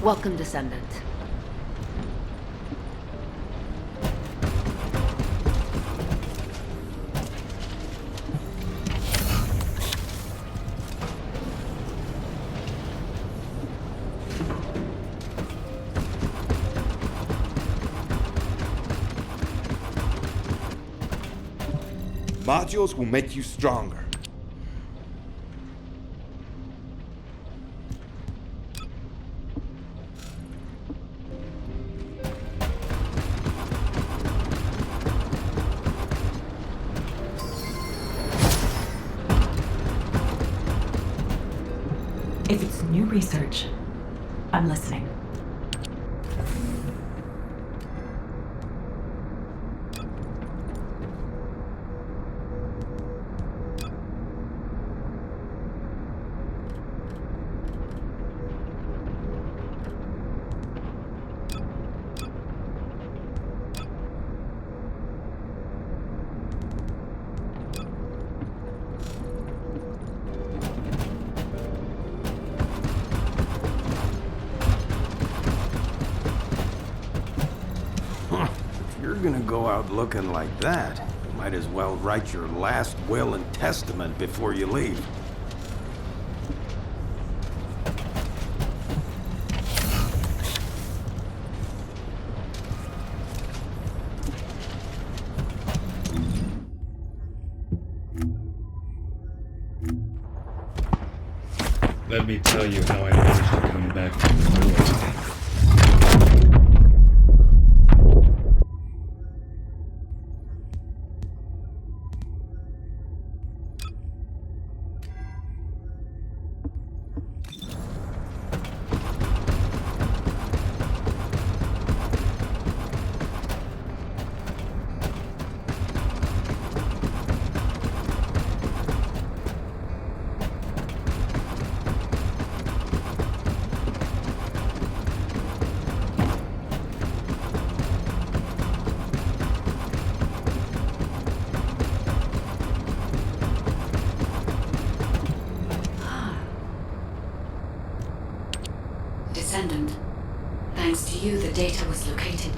Welcome, Descendant. Modules will make you stronger. If it's new research, I'm listening. You're gonna go out looking like that. Might as well write your last will and testament before you leave. Let me tell you how I managed to come back from the ruins. Descendant. Thanks to you, the data was located,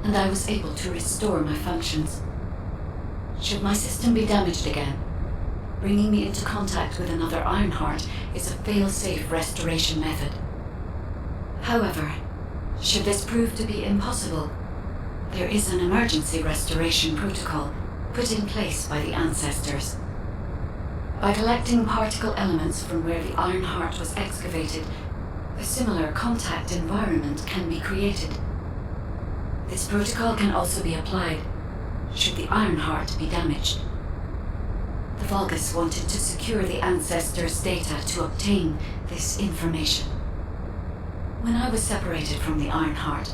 and I was able to restore my functions. Should my system be damaged again, bringing me into contact with another Ironheart is a fail-safe restoration method. However, should this prove to be impossible, there is an emergency restoration protocol put in place by the ancestors. By collecting particle elements from where the Ironheart was excavated, a similar contact environment can be created. This protocol can also be applied should the Ironheart be damaged. The Vulgus wanted to secure the ancestors' data to obtain this information. When I was separated from the Ironheart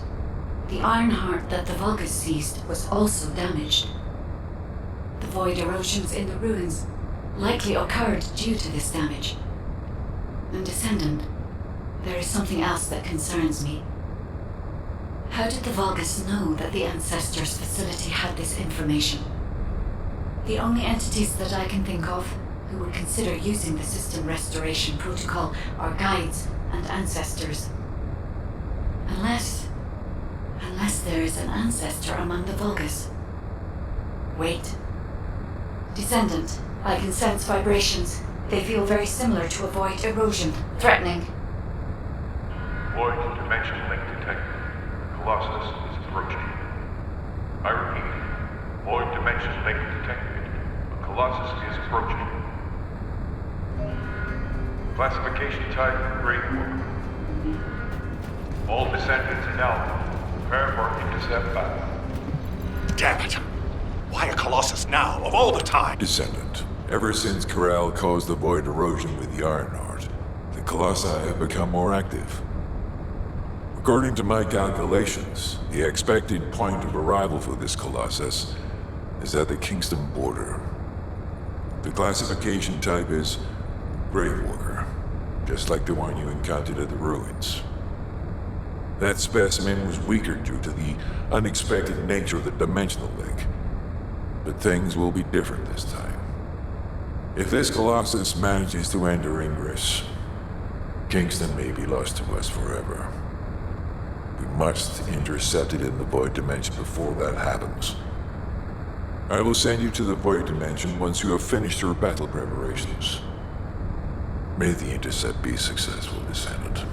that the Vulgus seized was also damaged. The void erosions in the ruins likely occurred due to this damage. And Descendant, there is something else that concerns me. How did the Vulgus know that the Ancestors' facility had this information? The only entities that I can think of who would consider using the system restoration protocol are guides and ancestors. Unless there is an ancestor among the Vulgus. Wait. Descendant, I can sense vibrations. They feel very similar to a void erosion, threatening. Void dimension link detected. Colossus is approaching. I repeat, void dimension link detected. A Colossus is approaching. Classification type, Great War. All Descendants endowed. Prepare for intercept battle. Damn it! Why a Colossus now, of all the time? Descendant. Ever since Corral caused the void erosion with the Ironheart, the Colossi have become more active. According to my calculations, the expected point of arrival for this Colossus is at the Kingston border. The classification type is Grave Walker, just like the one you encountered at the ruins. That specimen was weaker due to the unexpected nature of the dimensional link, but things will be different this time. If this Colossus manages to enter Ingress, Kingston may be lost to us forever. We must intercept it in the void dimension before that happens. I will send you to the void dimension once you have finished your battle preparations. May the intercept be successful, Descendant.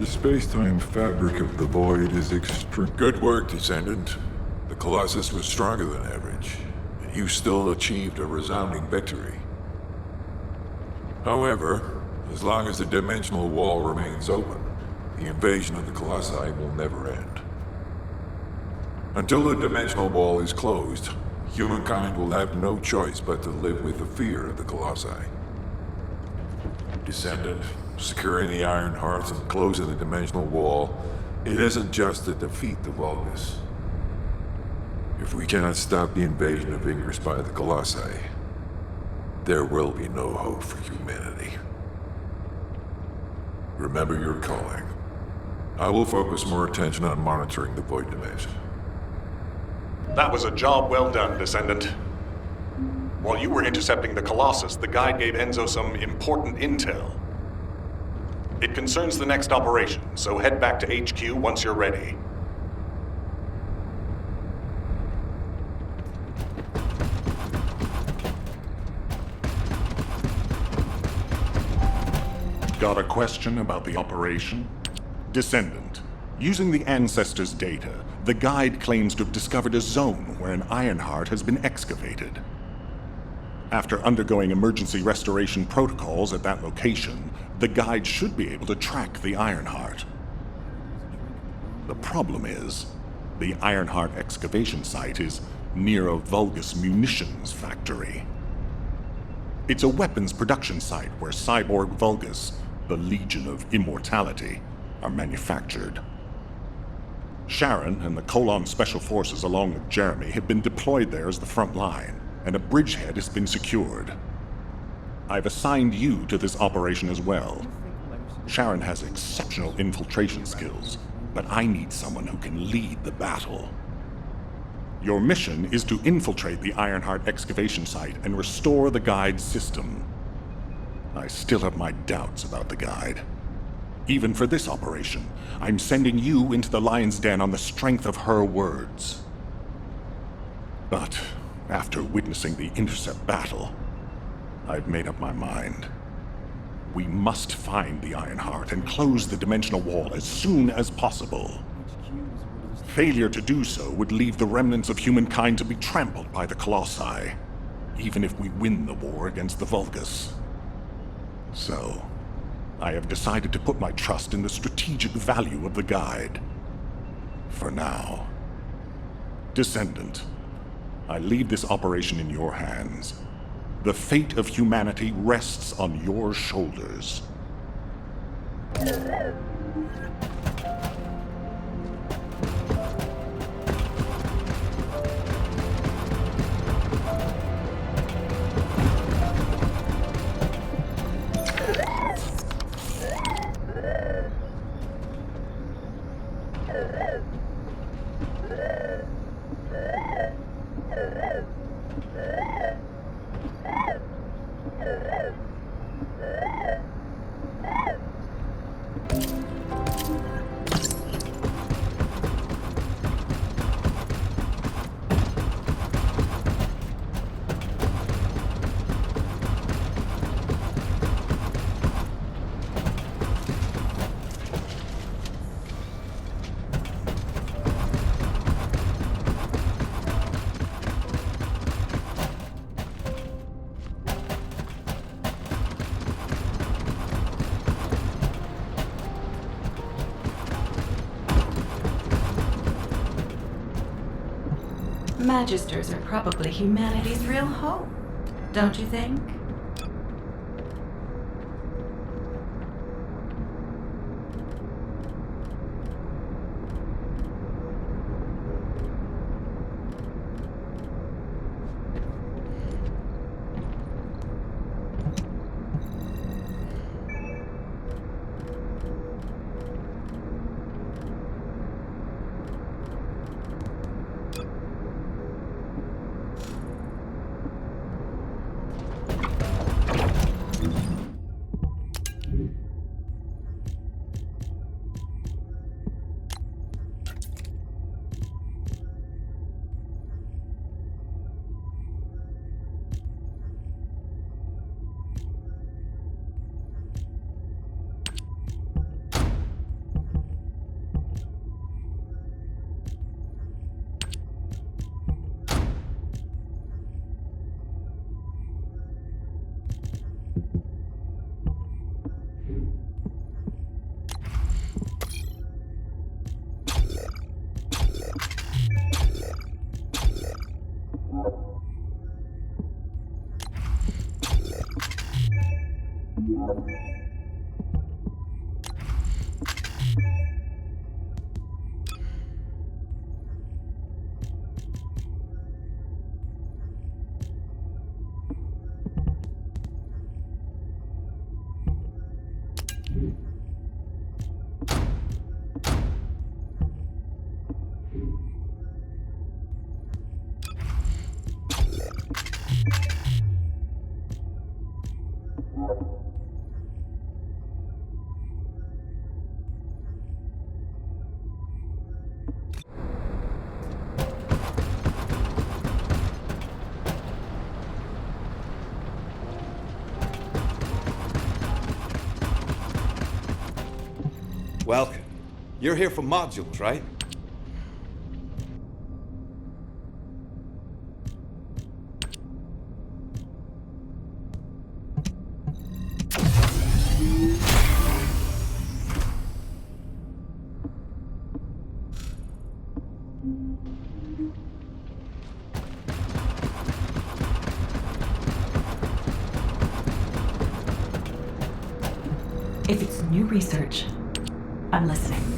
The space-time fabric of the void is extreme. Good work, Descendant. The colossus was stronger than average, and you still achieved a resounding victory. However, as long as the dimensional wall remains open, the invasion of the colossi will never end. Until the dimensional wall is closed, humankind will have no choice but to live with the fear of the colossi. Descendant, securing the Iron Hearts and closing the dimensional wall, it isn't just to defeat the Vulgus. If we cannot stop the invasion of Ingress by the colossi, there will be no hope for humanity. Remember your calling. I will focus more attention on monitoring the Void Dimension. That was a job well done, Descendant. While you were intercepting the Colossus, the guide gave Enzo some important intel. It concerns the next operation, so head back to HQ once you're ready. Got a question about the operation? Descendant, using the Ancestors' data, the guide claims to have discovered a zone where an Ironheart has been excavated. After undergoing emergency restoration protocols at that location, the guide should be able to track the Ironheart. The problem is, the Ironheart excavation site is near a Vulgus munitions factory. It's a weapons production site where cyborg Vulgus, the Legion of Immortality, are manufactured. Sharon and the Colon Special Forces along with Jeremy have been deployed there as the front line, and a bridgehead has been secured. I've assigned you to this operation as well. Sharon has exceptional infiltration skills, but I need someone who can lead the battle. Your mission is to infiltrate the Ironheart excavation site and restore the guide's system. I still have my doubts about the guide. Even for this operation, I'm sending you into the lion's den on the strength of her words. But after witnessing the intercept battle, I've made up my mind. We must find the Ironheart and close the dimensional wall as soon as possible. Failure to do so would leave the remnants of humankind to be trampled by the Colossi, even if we win the war against the Vulgus. So, I have decided to put my trust in the strategic value of the guide. For now. Descendant, I leave this operation in your hands. The fate of humanity rests on your shoulders. Magisters are probably humanity's real hope, don't you think? Welcome. You're here for modules, right? If it's new research, I'm listening.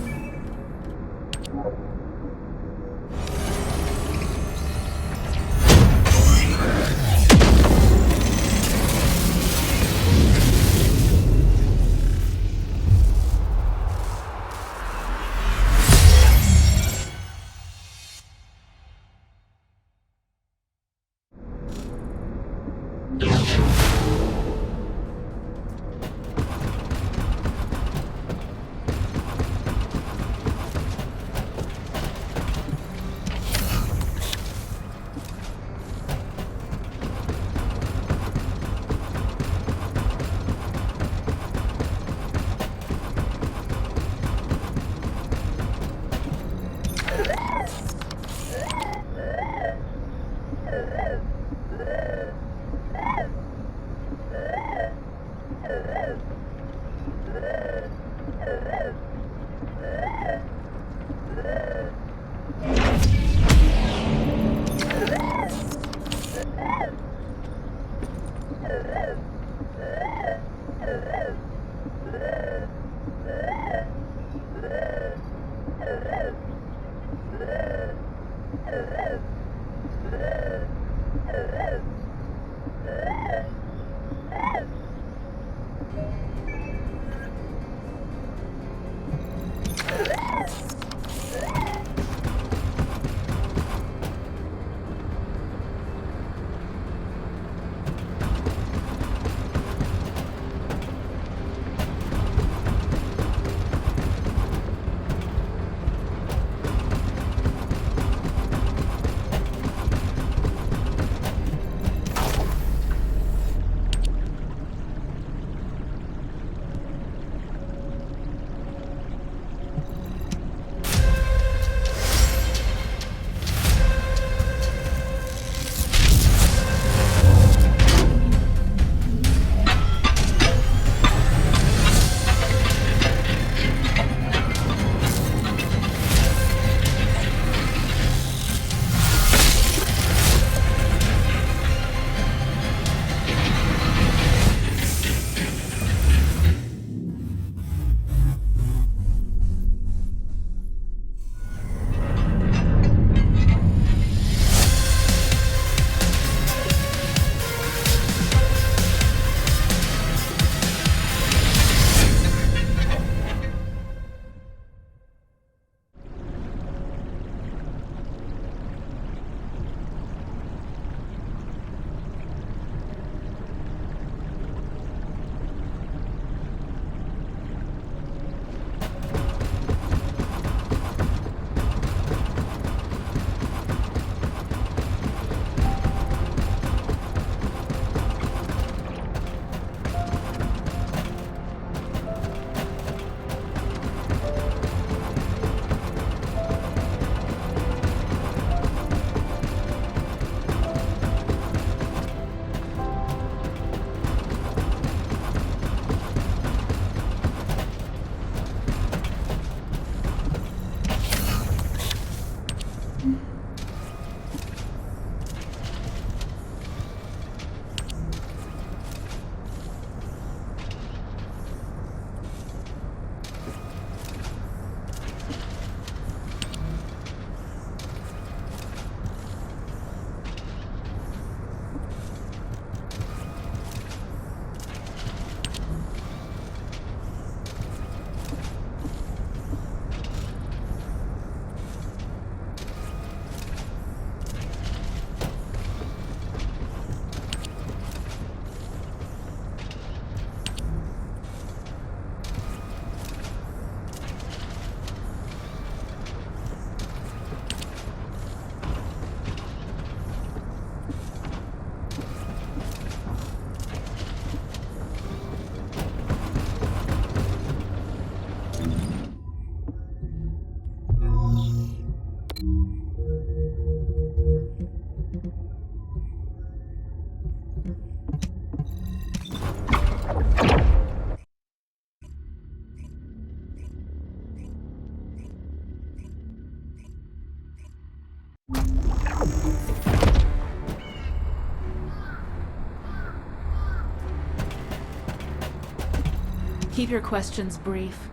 Keep your questions brief.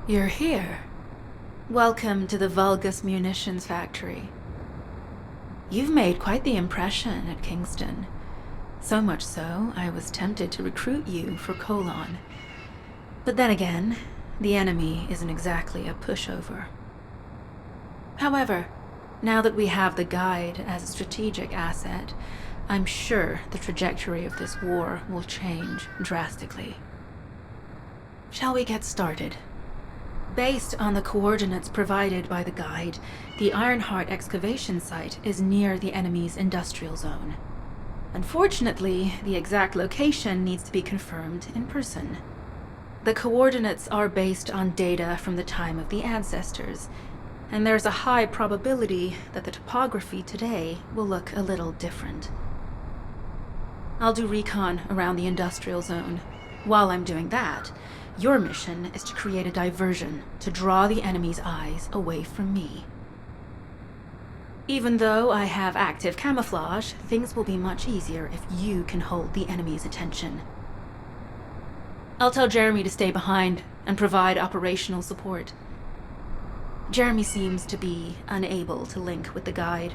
You're here. Welcome to the Vulgus Munitions Factory. You've made quite the impression at Kingston. So much so, I was tempted to recruit you for Colon. But then again, the enemy isn't exactly a pushover. However, now that we have the Guide as a strategic asset, I'm sure the trajectory of this war will change drastically. Shall we get started? Based on the coordinates provided by the Guide, the Ironheart excavation site is near the enemy's industrial zone. Unfortunately, the exact location needs to be confirmed in person. The coordinates are based on data from the time of the ancestors, and there's a high probability that the topography today will look a little different. I'll do recon around the industrial zone. While I'm doing that, your mission is to create a diversion to draw the enemy's eyes away from me. Even though I have active camouflage, things will be much easier if you can hold the enemy's attention. I'll tell Jeremy to stay behind and provide operational support. Jeremy seems to be unable to link with the Guide,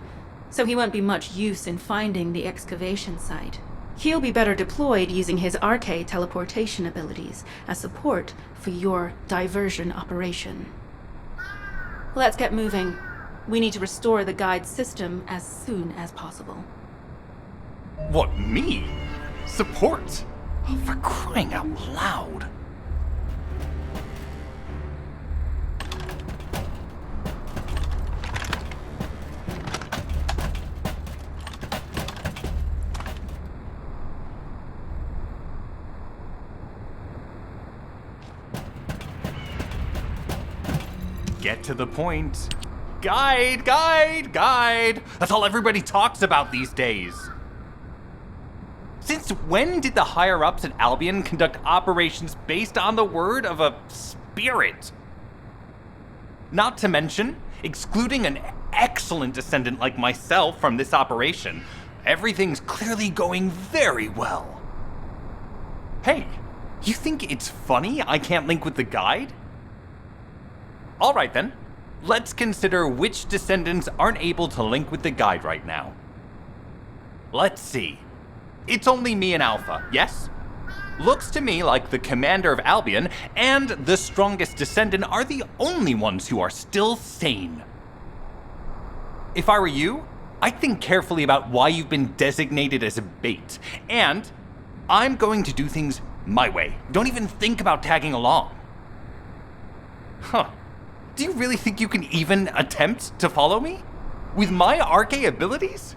so he won't be much use in finding the excavation site. He'll be better deployed using his arcade teleportation abilities as support for your diversion operation. Let's get moving. We need to restore the Guide's system as soon as possible. What, me? Support? Oh, for crying out loud. Get to the point. Guide, guide, guide. That's all everybody talks about these days. Since when did the higher-ups at Albion conduct operations based on the word of a spirit? Not to mention, excluding an excellent descendant like myself from this operation, everything's clearly going very well. Hey, you think it's funny I can't link with the Guide? Alright then, let's consider which descendants aren't able to link with the Guide right now. Let's see. It's only me and Alpha, yes? Looks to me like the commander of Albion and the strongest descendant are the only ones who are still sane. If I were you, I'd think carefully about why you've been designated as a bait, and I'm going to do things my way. Don't even think about tagging along. Huh. Do you really think you can even attempt to follow me? With my arcane abilities?